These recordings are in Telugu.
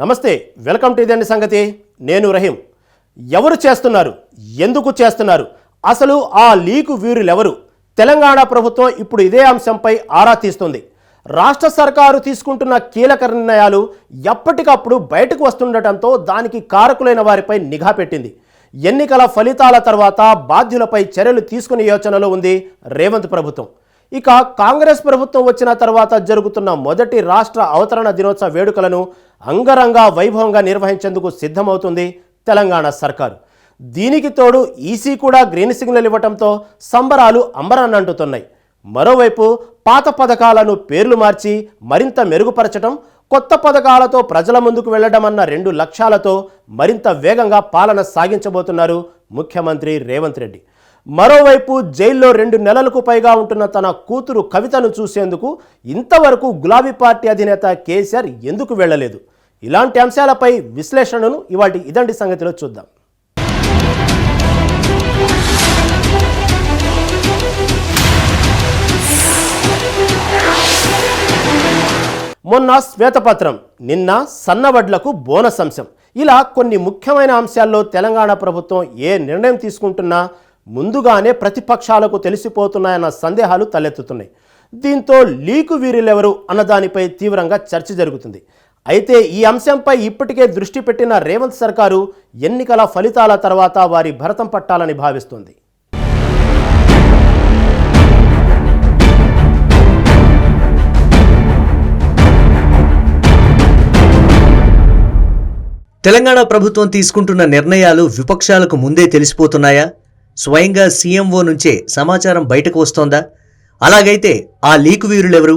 నమస్తే, వెల్కమ్ టు ఇదండి సంగతి. నేను రహీం. ఎవరు చేస్తున్నారు, ఎందుకు చేస్తున్నారు, అసలు ఆ లీకు వీరులెవరు? తెలంగాణ ప్రభుత్వం ఇప్పుడు ఇదే అంశంపై ఆరా తీస్తుంది. రాష్ట్ర సర్కారు తీసుకుంటున్న కీలక నిర్ణయాలు ఎప్పటికప్పుడు బయటకు వస్తుండటంతో దానికి కారకులైన వారిపై నిఘా పెట్టింది. ఎన్నికల ఫలితాల తర్వాత బాధ్యులపై చర్యలు తీసుకునే యోచనలో ఉంది రేవంత్ ప్రభుత్వం. ఇక కాంగ్రెస్ ప్రభుత్వం వచ్చిన తర్వాత జరుగుతున్న మొదటి రాష్ట్ర అవతరణ దినోత్సవ వేడుకలను అంగరంగ వైభవంగా నిర్వహించేందుకు సిద్ధమవుతుంది తెలంగాణ సర్కారు. దీనికి తోడు ఈసీ కూడా గ్రీన్ సిగ్నల్ ఇవ్వడంతో సంబరాలు అంబరాన్నంటుతున్నాయి. మరోవైపు పాత పథకాలను పేర్లు మార్చి మరింత మెరుగుపరచడం, కొత్త పథకాలతో ప్రజల ముందుకు వెళ్లడం అన్న 2 లక్ష్యాలతో మరింత వేగంగా పాలన సాగించబోతున్నారు ముఖ్యమంత్రి రేవంత్ రెడ్డి. మరోవైపు జైల్లో 2 నెలలకు పైగా ఉంటున్న తన కూతురు కవితను చూసేందుకు ఇంతవరకు గులాబీ పార్టీ అధినేత కేసీఆర్ ఎందుకు వెళ్లలేదు? ఇలాంటి అంశాలపై విశ్లేషణను ఇవాటి ఇదండి సంగతిలో చూద్దాం. మొన్న శ్వేతపత్రం, నిన్న సన్నవడ్లకు బోనస్ అంశం, ఇలా కొన్ని ముఖ్యమైన అంశాల్లో తెలంగాణ ప్రభుత్వం ఏ నిర్ణయం తీసుకుంటున్నా ముందుగానే ప్రతిపక్షాలకు తెలిసిపోతున్నాయన్న సందేహాలు తలెత్తుతున్నాయి. దీంతో లీకు వీరులెవరు అన్నదానిపై తీవ్రంగా చర్చ జరుగుతుంది. అయితే ఈ అంశంపై ఇప్పటికే దృష్టి పెట్టిన రేవంత్ సర్కారు ఎన్నికల ఫలితాల తర్వాత వారి భరతం పట్టాలని భావిస్తోంది. తెలంగాణ ప్రభుత్వం తీసుకుంటున్న నిర్ణయాలు విపక్షాలకు ముందే తెలిసిపోతున్నాయా? స్వయంగా సీఎంఓ నుంచే సమాచారం బయటకు వస్తోందా? అలాగైతే ఆ లీకు వీరులెవరు?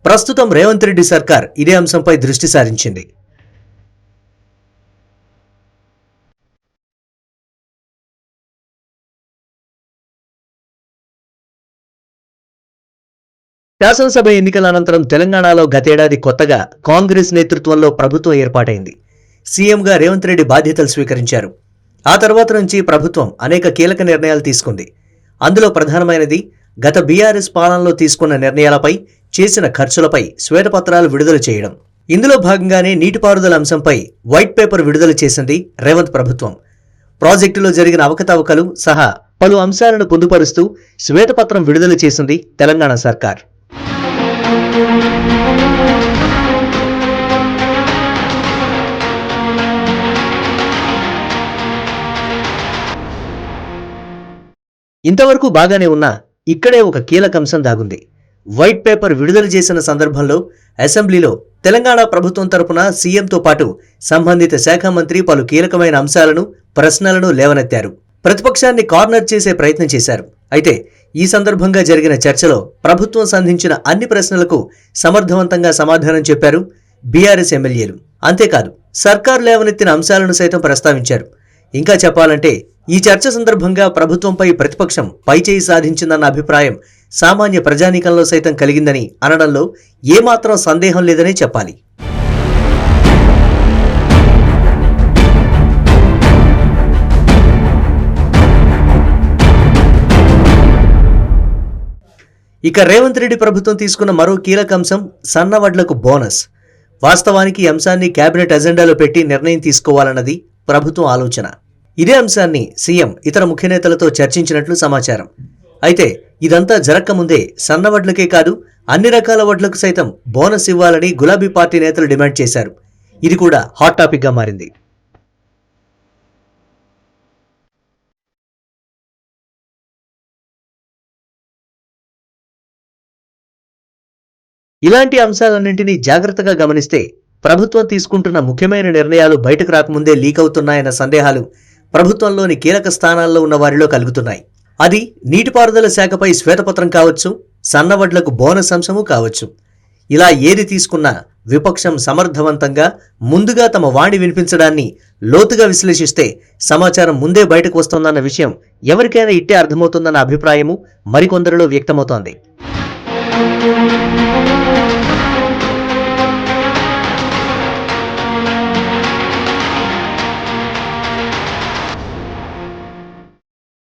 ప్రస్తుతం రేవంత్ రెడ్డి సర్కార్ ఇదే అంశంపై దృష్టి సారించింది. శాసనసభ ఎన్నికల అనంతరం తెలంగాణలో గతేడాది కొత్తగా కాంగ్రెస్ నేతృత్వంలో ప్రభుత్వం ఏర్పాటైంది. సీఎంగా రేవంత్ రెడ్డి బాధ్యతలు స్వీకరించారు. ఆ తర్వాత నుంచి ప్రభుత్వం అనేక కీలక నిర్ణయాలు తీసుకుంది. అందులో ప్రధానమైనది గత బీఆర్ఎస్ పాలనలో తీసుకున్న నిర్ణయాలపై, చేసిన ఖర్చులపై శ్వేతపత్రాలు విడుదల చేయడం. ఇందులో భాగంగానే నీటిపారుదల అంశంపై వైట్ పేపర్ విడుదల చేసింది రేవంత్ ప్రభుత్వం. ప్రాజెక్టులో జరిగిన అవకతవకలు సహా పలు అంశాలను పొందుపరుస్తూ శ్వేతపత్రం విడుదల చేసింది తెలంగాణ సర్కార్. ఇంతవరకు బాగానే ఉన్నా ఇక్కడే ఒక కీలక అంశం దాగుంది. వైట్ పేపర్ విడుదల చేసిన సందర్భంలో అసెంబ్లీలో తెలంగాణ ప్రభుత్వం తరపున సీఎంతో పాటు సంబంధిత శాఖ మంత్రి పలు కీలకమైన అంశాలను, ప్రశ్నలను లేవనెత్తారు. ప్రతిపక్షాన్ని కార్నర్ చేసే ప్రయత్నం చేశారు. అయితే ఈ సందర్భంగా జరిగిన చర్చలో ప్రభుత్వం సంధించిన అన్ని ప్రశ్నలకు సమర్థవంతంగా సమాధానం చెప్పారు బీఆర్ఎస్ ఎమ్మెల్యేలు. అంతేకాదు, సర్కారు లేవనెత్తిన అంశాలను సైతం ప్రస్తావించారు. ఇంకా చెప్పాలంటే ఈ చర్చ సందర్భంగా ప్రభుత్వంపై ప్రతిపక్షం పైచేయి సాధించిందన్న అభిప్రాయం సామాన్య ప్రజానీకంలో సైతం కలిగిందని అనడంలో ఏమాత్రం సందేహం లేదనే చెప్పాలి. ఇక రేవంత్ రెడ్డి ప్రభుత్వం తీసుకున్న మరో కీలక అంశం సన్నవడ్లకు బోనస్. వాస్తవానికి ఈ అంశాన్ని కేబినెట్ అజెండాలో పెట్టి నిర్ణయం తీసుకోవాలన్నది ప్రభుత్వం ఆలోచన. ఇదే అంశాన్ని సీఎం ఇతర ముఖ్య నేతలతో చర్చించినట్లు సమాచారం. అయితే ఇదంతా జరక్కముందే సన్నవడ్లకే కాదు అన్ని రకాల వడ్లకు సైతం బోనస్ ఇవ్వాలని గులాబీ పార్టీ నేతలు డిమాండ్ చేశారు. ఇది కూడా హాట్ టాపిక్గా మారింది. ఇలాంటి అంశాలన్నింటినీ జాగ్రత్తగా గమనిస్తే ప్రభుత్వం తీసుకుంటున్న ముఖ్యమైన నిర్ణయాలు బయటకు రాకముందే లీక్ అవుతున్నాయన్న సందేహాలు ప్రభుత్వంలోని కీలక స్థానాల్లో ఉన్న వారిలో కలుగుతున్నాయి. అది నీటిపారుదల శాఖపై శ్వేతపత్రం కావచ్చు, సన్నవడ్లకు బోనస్ అంశము కావచ్చు. ఇలా ఏది తీసుకున్నా విపక్షం సమర్థవంతంగా ముందుగా తమ వాణి వినిపించడాన్ని లోతుగా విశ్లేషిస్తే సమాచారం ముందే బయటకు వస్తోందన్న విషయం ఎవరికైనా ఇట్టే అర్థమవుతుందన్న అభిప్రాయము మరికొందరిలో వ్యక్తమవుతోంది.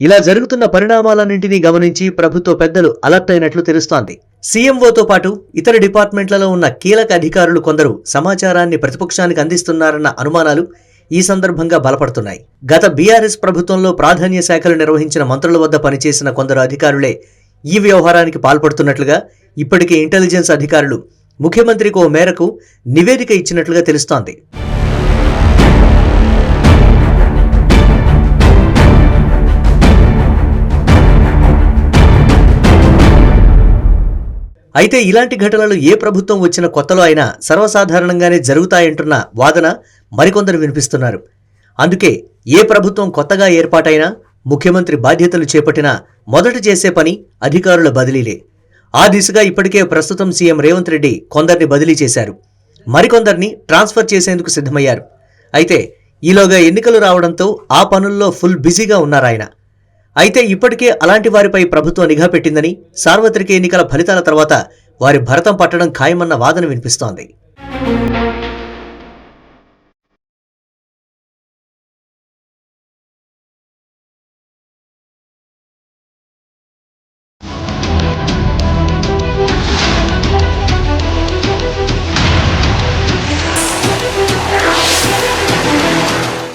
ఇలా జరుగుతున్న పరిణామాలన్నింటినీ గమనించి ప్రభుత్వ పెద్దలు అలర్ట్ అయినట్లు తెలుస్తోంది. సీఎంఓతో పాటు ఇతర డిపార్ట్మెంట్లలో ఉన్న కీలక అధికారులు కొందరు సమాచారాన్ని ప్రతిపక్షానికి అందిస్తున్నారన్న అనుమానాలు ఈ సందర్భంగా బలపడుతున్నాయి. గత బీఆర్ఎస్ ప్రభుత్వంలో ప్రాధాన్య శాఖలు నిర్వహించిన మంత్రుల వద్ద పనిచేసిన కొందరు అధికారులే ఈ వ్యవహారానికి పాల్పడుతున్నట్లుగా ఇప్పటికే ఇంటెలిజెన్స్ అధికారులు ముఖ్యమంత్రికి ఓ మేరకు నివేదిక ఇచ్చినట్లుగా తెలుస్తోంది. అయితే ఇలాంటి ఘటనలు ఏ ప్రభుత్వం వచ్చిన కొత్తలో అయినా సర్వసాధారణంగానే జరుగుతాయంటున్న వాదన మరికొందరు వినిపిస్తున్నారు. అందుకే ఏ ప్రభుత్వం కొత్తగా ఏర్పాటైనా ముఖ్యమంత్రి బాధ్యతలు చేపట్టినా మొదట చేసే పని అధికారుల బదిలీలే. ఆ దిశగా ఇప్పటికే ప్రస్తుతం సీఎం రేవంత్ రెడ్డి కొందరిని బదిలీ చేశారు. మరికొందరిని ట్రాన్స్ఫర్ చేసేందుకు సిద్ధమయ్యారు. అయితే ఈలోగా ఎన్నికలు రావడంతో ఆ పనుల్లో ఫుల్ బిజీగా ఉన్నారాయన. అయితే ఇప్పటికే అలాంటి వారిపై ప్రభుత్వం నిఘా పెట్టిందని, సార్వత్రిక ఎన్నికల ఫలితాల తర్వాత వారి భరతం పట్టడం ఖాయమన్న వాదన వినిపిస్తోంది.